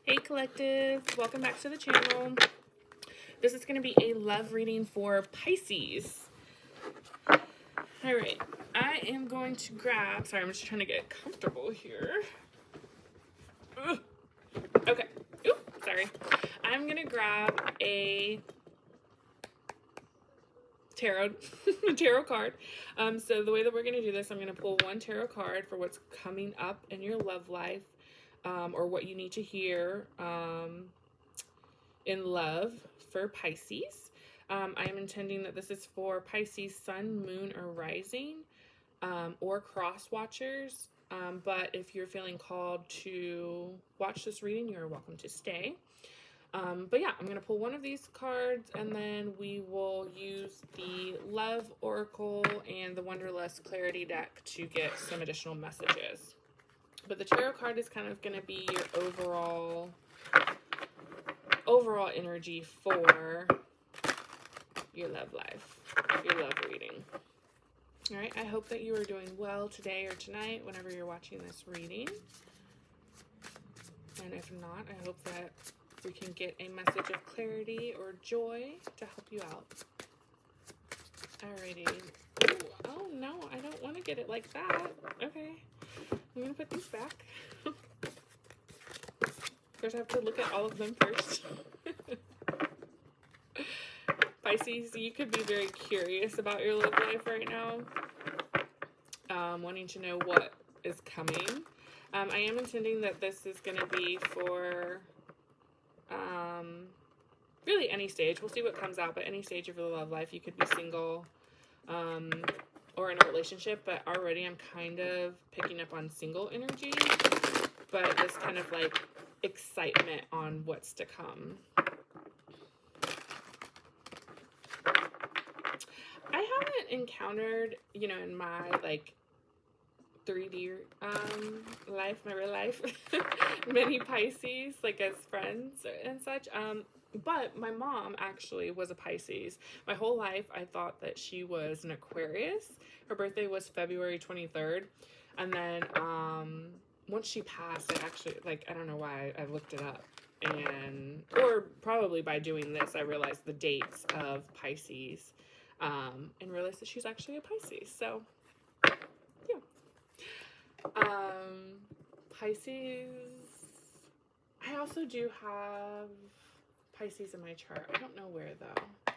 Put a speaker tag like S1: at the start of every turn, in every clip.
S1: Hey collective, welcome back to the channel. This is going to be a love reading for Pisces. Alright, I am going to grab, sorry, I'm just trying to get comfortable here. Ugh. Okay, oop, sorry. I'm going to grab a tarot card. So the way that we're going to do this, I'm going to pull one tarot card for what's coming up in your love life, or what you need to hear in love for Pisces. I am intending that this is for Pisces sun, moon, or rising, or cross watchers. But if you're feeling called to watch this reading, you're welcome to stay. But yeah, I'm going to pull one of these cards, and then we will use the Love Oracle and the Wonderlust Clarity deck to get some additional messages. But the tarot card is kind of going to be your overall energy for your love life, your love reading. All right, I hope that you are doing well today or tonight whenever you're watching this reading. And if not, I hope that we can get a message of clarity or joy to help you out. Alrighty. Ooh, oh no, I don't want to get it like that. Okay, I'm going to put these back. Of course, I have to look at all of them first. Pisces, you could be very curious about your love life right now, wanting to know what is coming. I am intending that this is going to be for really any stage. We'll see what comes out, but any stage of your love life. You could be single or in a relationship, but already I'm kind of picking up on single energy, but this kind of like excitement on what's to come. I haven't encountered, in my like 3D life, my real life, many Pisces, like as friends and such. But my mom actually was a Pisces. My whole life I thought that she was an Aquarius. Her birthday was February 23rd. And then once she passed, I actually, like, I don't know why I looked it up. Or probably by doing this, I realized the dates of Pisces. And realized that she's actually a Pisces. So, yeah. Pisces, I also do have Pisces in my chart. I don't know where though.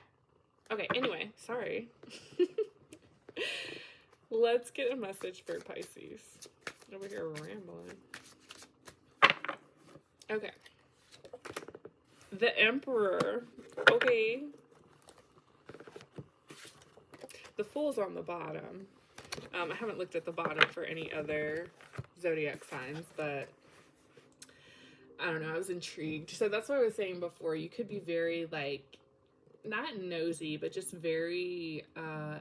S1: Okay, anyway, sorry. Let's get a message for Pisces. Over here rambling. Okay. The Emperor. Okay. The Fool's on the bottom. I haven't looked at the bottom for any other zodiac signs, but I don't know, I was intrigued. So that's what I was saying before. You could be very, like, not nosy, but just very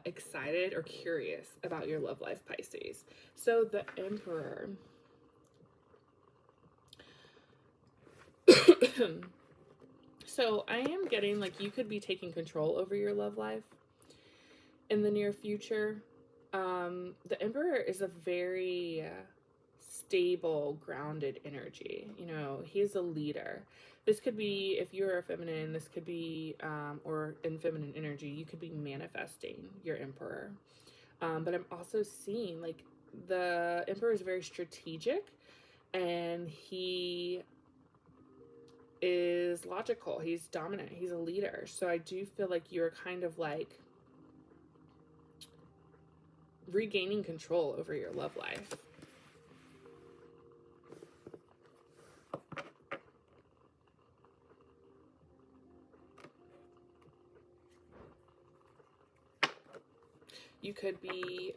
S1: excited or curious about your love life, Pisces. So the Emperor. So I am getting, like, you could be taking control over your love life in the near future. The Emperor is a very stable, grounded energy. He is a leader. This could be, if you're a feminine, this could be, or in feminine energy, you could be manifesting your Emperor. But I'm also seeing, like, the Emperor is very strategic, and he is logical. He's dominant. He's a leader. So I do feel like you're kind of like regaining control over your love life. You could be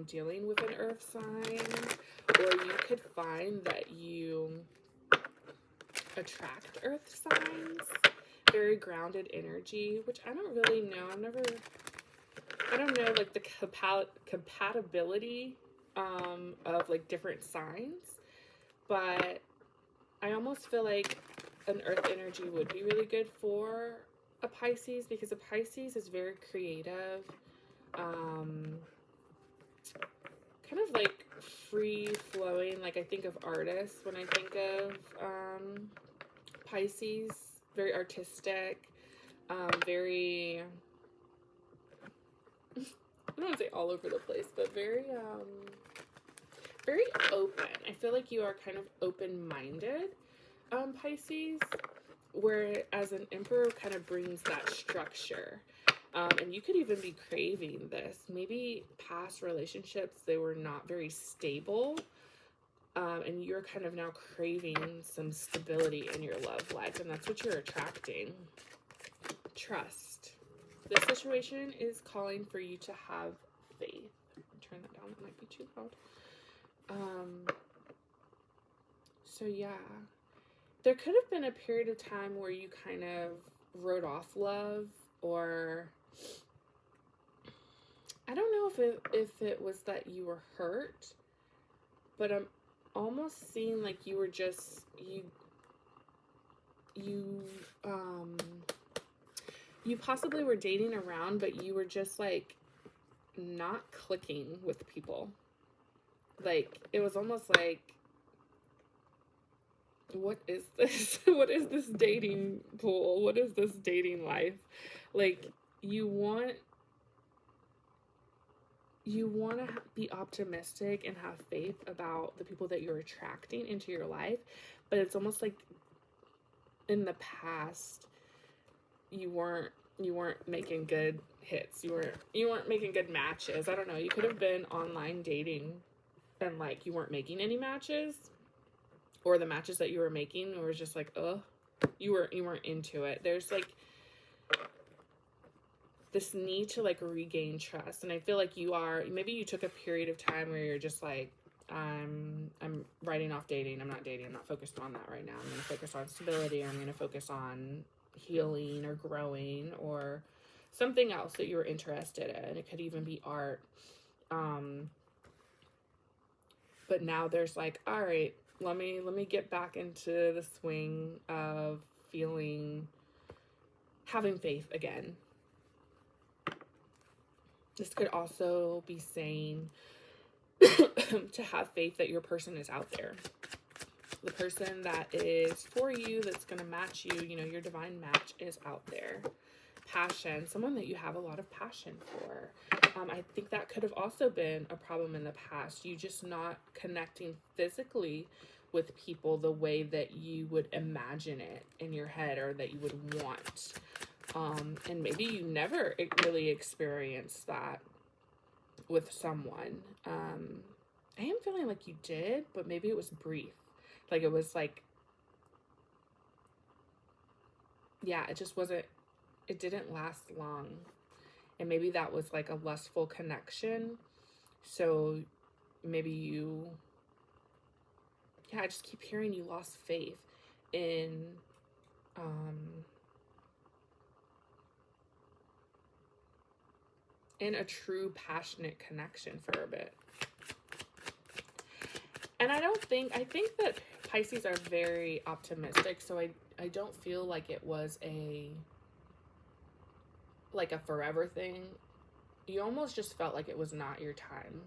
S1: dealing with an earth sign, or you could find that you attract earth signs. Very grounded energy, which I don't really know. I don't know, like, the compatibility of, like, different signs, but I almost feel like an earth energy would be really good for a Pisces, because a Pisces is very creative, kind of like free flowing. Like, I think of artists when I think of Pisces, very artistic, very, I don't want to say all over the place, but very open. I feel like you are kind of open-minded, Pisces, whereas an Emperor kind of brings that structure. And you could even be craving this. Maybe past relationships, they were not very stable. And you're kind of now craving some stability in your love life. And that's what you're attracting. Trust. This situation is calling for you to have faith. Turn that down. That might be too loud. So yeah. There could have been a period of time where you kind of wrote off love, or I don't know if it was that you were hurt, but I'm almost seeing like you were just, you possibly were dating around, but you were just like not clicking with people. Like, it was almost like, what is this? What is this dating pool? What is this dating life? Like, you want to be optimistic and have faith about the people that you're attracting into your life, but it's almost like in the past you weren't making good hits. You weren't making good matches. I don't know. You could have been online dating and like you weren't making any matches, or the matches that you were making were just like, you weren't into it. There's like this need to like regain trust. And I feel like maybe you took a period of time where you're just like, I'm writing off dating. I'm not dating. I'm not focused on that right now. I'm going to focus on stability, or I'm going to focus on healing or growing or something else that you were interested in. It could even be art. But now there's like, all right, let me get back into the swing of having faith again. This could also be saying to have faith that your person is out there. The person that is for you, that's going to match you, your divine match is out there. Passion, someone that you have a lot of passion for. I think that could have also been a problem in the past. You just not connecting physically with people the way that you would imagine it in your head, or that you would want. And maybe you never really experienced that with someone. I am feeling like you did, but maybe it was brief. Like, it was like, yeah, it just wasn't, it didn't last long. And maybe that was like a lustful connection. So maybe I just keep hearing you lost faith in, in a true passionate connection for a bit. And I think that Pisces are very optimistic, so I don't feel like it was a forever thing. You almost just felt like it was not your time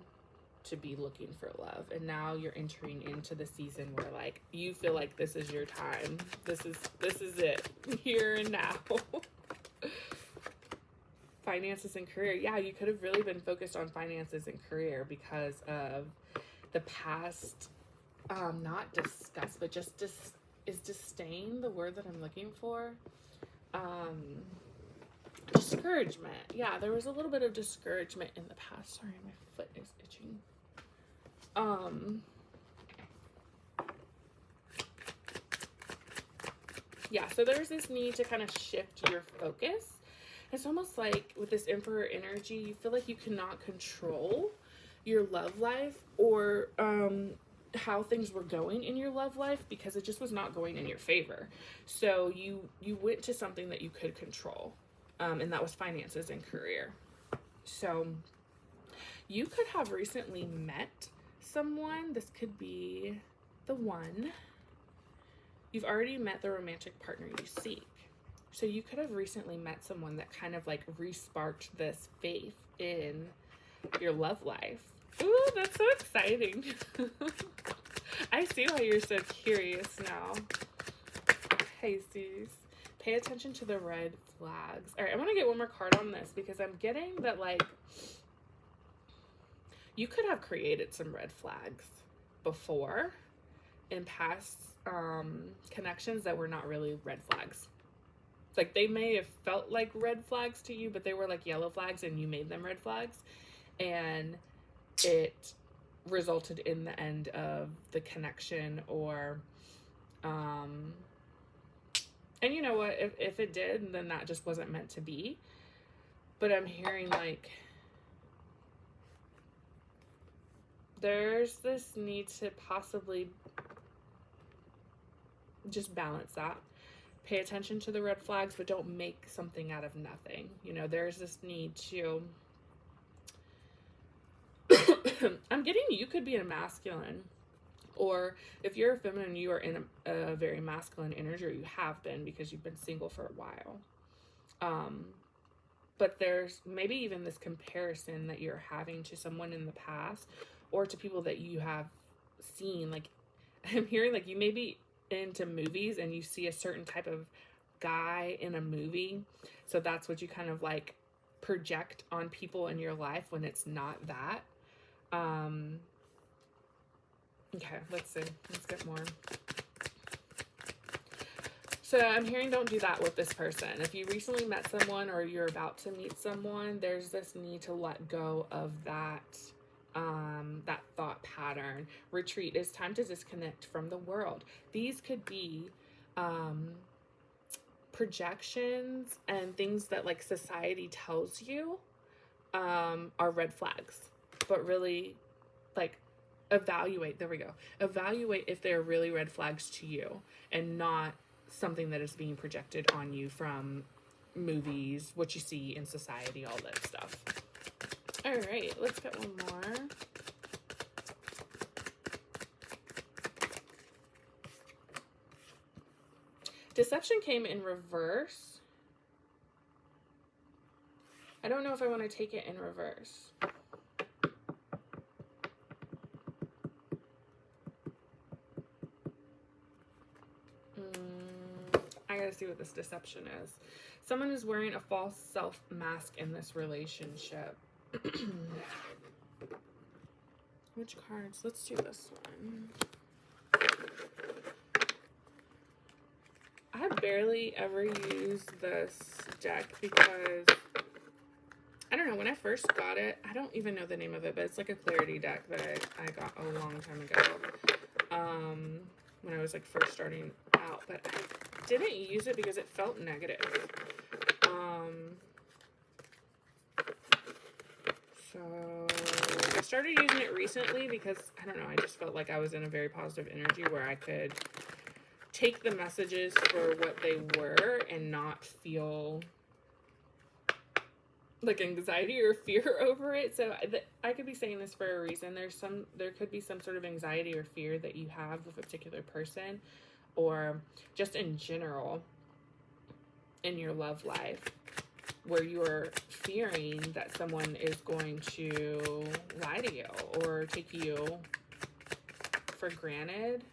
S1: to be looking for love, and now you're entering into the season where like you feel like this is your time. This is it, here and now. Finances and career. Yeah, you could have really been focused on finances and career because of the past, not disgust, but just is disdain the word that I'm looking for? Discouragement. Yeah, there was a little bit of discouragement in the past. Sorry, my foot is itching. Yeah, so there's this need to kind of shift your focus. It's almost like with this Emperor energy, you feel like you cannot control your love life, or how things were going in your love life, because it just was not going in your favor. So you went to something that you could control, and that was finances and career. So you could have recently met someone. This could be the one. You've already met the romantic partner you seek. So you could have recently met someone that kind of like re-sparked this faith in your love life. Ooh, that's so exciting. I see why you're so curious now. Pisces. Pay attention to the red flags. All right, I want to get one more card on this because I'm getting that, like, you could have created some red flags before in past connections that were not really red flags. Like, they may have felt like red flags to you, but they were like yellow flags and you made them red flags. And it resulted in the end of the connection, or and you know what, if it did, then that just wasn't meant to be. But I'm hearing like there's this need to possibly just balance that. Pay attention to the red flags, but don't make something out of nothing. You know, there's this need to I'm getting you could be a masculine, or if you're a feminine, you are in a very masculine energy, or you have been because you've been single for a while. But there's maybe even this comparison that you're having to someone in the past, or to people that you have seen. Like, I'm hearing like you may be into movies and you see a certain type of guy in a movie, so that's what you kind of like project on people in your life when it's not that. Okay, let's see. Let's get more. So I'm hearing don't do that with this person. If you recently met someone or you're about to meet someone, there's this need to let go of that that thought pattern. Retreat. It's time to disconnect from the world. These could be projections and things that like society tells you are red flags, but really like evaluate if they're really red flags to you and not something that is being projected on you from movies, what you see in society, all that stuff. All right, let's get one more. Deception came in reverse. I don't know if I want to take it in reverse. I gotta see what this deception is. Someone is wearing a false self mask in this relationship. Which cards? Let's do this one. I barely ever use this deck because I don't know, when I first got it, I don't even know the name of it, but it's like a clarity deck that I got a long time ago. When I was like first starting out, but I didn't use it because it felt negative. So I started using it recently because I don't know, I just felt like I was in a very positive energy where I could take the messages for what they were and not feel like anxiety or fear over it. So I could be saying this for a reason. There could be some sort of anxiety or fear that you have with a particular person, or just in general in your love life, where you're fearing that someone is going to lie to you or take you for granted,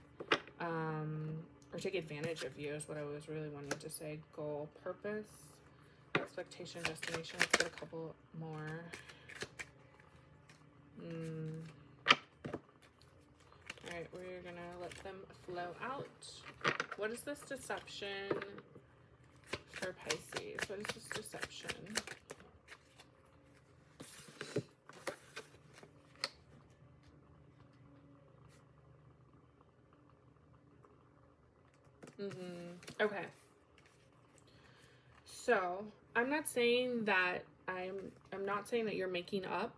S1: or take advantage of you is what I was really wanting to say. Goal, purpose, expectation, destination. Let's get a couple more. All right, we're gonna let them flow out. What is this deception for Pisces? What is this deception? Okay. So I'm not saying that I'm not saying that you're making up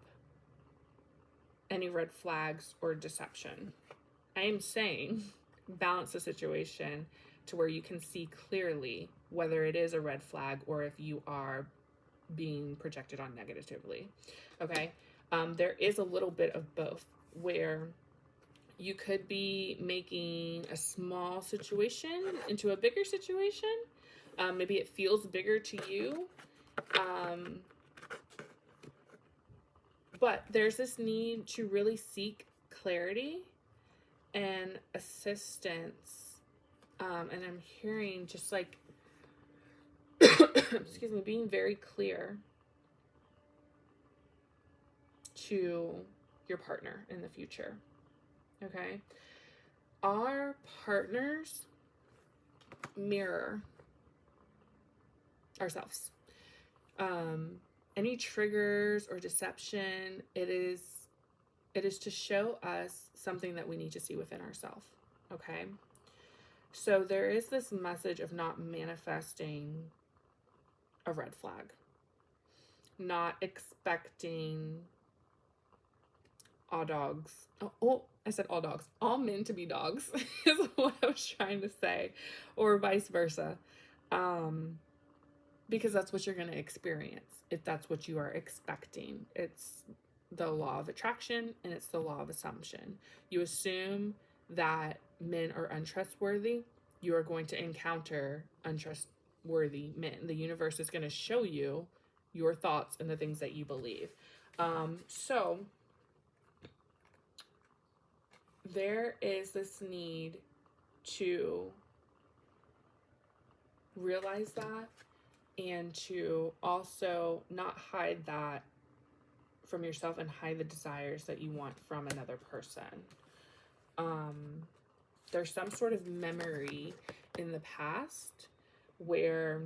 S1: any red flags or deception. I am saying balance the situation to where you can see clearly whether it is a red flag or if you are being projected on negatively. Okay. There is a little bit of both, where you could be making a small situation into a bigger situation. Maybe it feels bigger to you. But there's this need to really seek clarity and assistance And I'm hearing just like, excuse me, being very clear to your partner in the future. Okay? Our partners mirror ourselves. Any triggers or deception, it is to show us something that we need to see within ourselves. Okay? So there is this message of not manifesting a red flag, not expecting all dogs. Oh, I said all dogs. All men to be dogs is what I was trying to say, or vice versa. Because that's what you're going to experience if that's what you are expecting. It's the law of attraction and it's the law of assumption. You assume that men are untrustworthy, you are going to encounter untrustworthy men. The universe is going to show you your thoughts and the things that you believe. So there is this need to realize that and to also not hide that from yourself and hide the desires that you want from another person. There's some sort of memory in the past where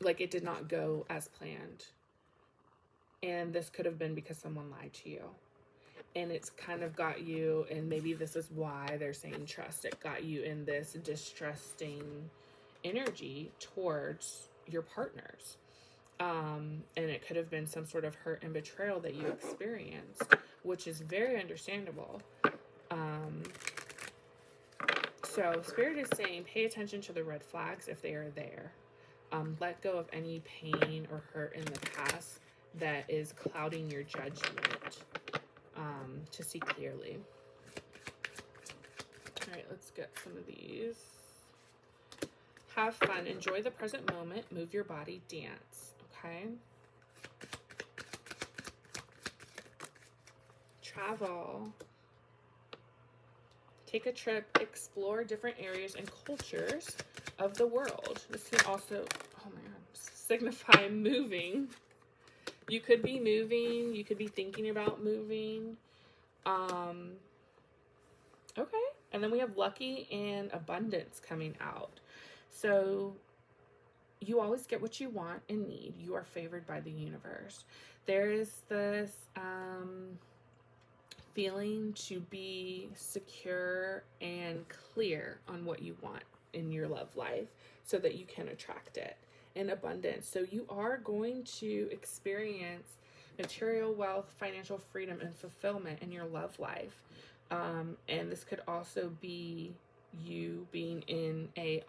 S1: like it did not go as planned. And this could have been because someone lied to you. And it's kind of got you, and maybe this is why they're saying trust, it got you in this distrusting energy towards your partners. And it could have been some sort of hurt and betrayal that you experienced, which is very understandable. So Spirit is saying, pay attention to the red flags if they are there. Let go of any pain or hurt in the past that is clouding your judgment, to see clearly. All right, let's get some of these. Have fun. Enjoy the present moment. Move your body. Dance. Okay. Travel. Take a trip. Explore different areas and cultures of the world. This can also, oh my God, signify moving. You could be moving. You could be thinking about moving. Okay. And then we have lucky and abundance coming out. So you always get what you want and need. You are favored by the universe. There is this feeling to be secure and clear on what you want in your love life so that you can attract it in abundance. So you are going to experience material wealth, financial freedom, and fulfillment in your love life. And this could also be you being in a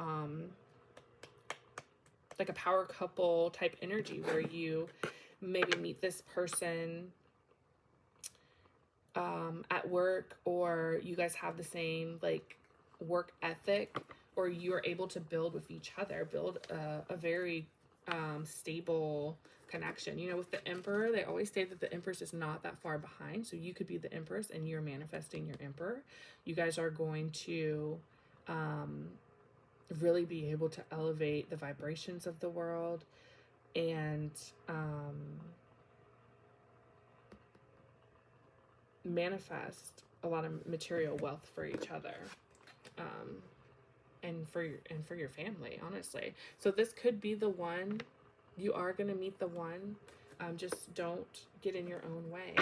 S1: like a power couple type energy where you maybe meet this person at work, or you guys have the same like work ethic, or you are able to build with each other, build a very stable connection. You know, with the Emperor, they always say that the Empress is not that far behind. So you could be the Empress and you're manifesting your Emperor. You guys are going to really be able to elevate the vibrations of the world and manifest a lot of material wealth for each other. And for your family, honestly. So this could be the one. You are going to meet the one. Just don't get in your own way.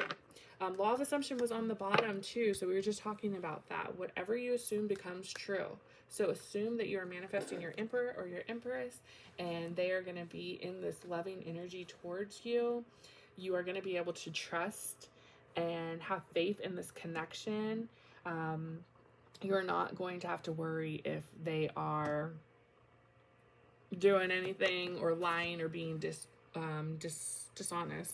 S1: Law of assumption was on the bottom too. So we were just talking about that. Whatever you assume becomes true. So assume that you are manifesting your Emperor or your Empress, and they are going to be in this loving energy towards you. You are going to be able to trust and have faith in this connection. You're not going to have to worry if they are doing anything or lying or being dishonest,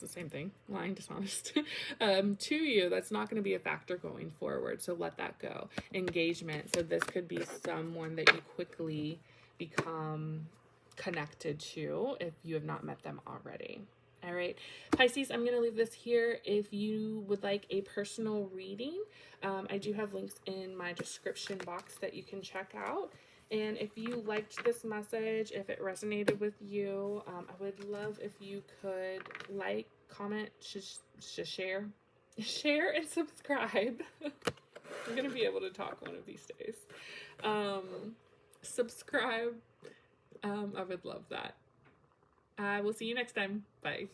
S1: the same thing, lying, dishonest, to you. That's not going to be a factor going forward. So let that go. Engagement. So this could be someone that you quickly become connected to if you have not met them already. All right, Pisces, I'm going to leave this here. If you would like a personal reading, I do have links in my description box that you can check out. And if you liked this message, if it resonated with you, I would love if you could like, comment, share, and subscribe. I'm going to be able to talk one of these days. Subscribe. I would love that. I will see you next time. Bye.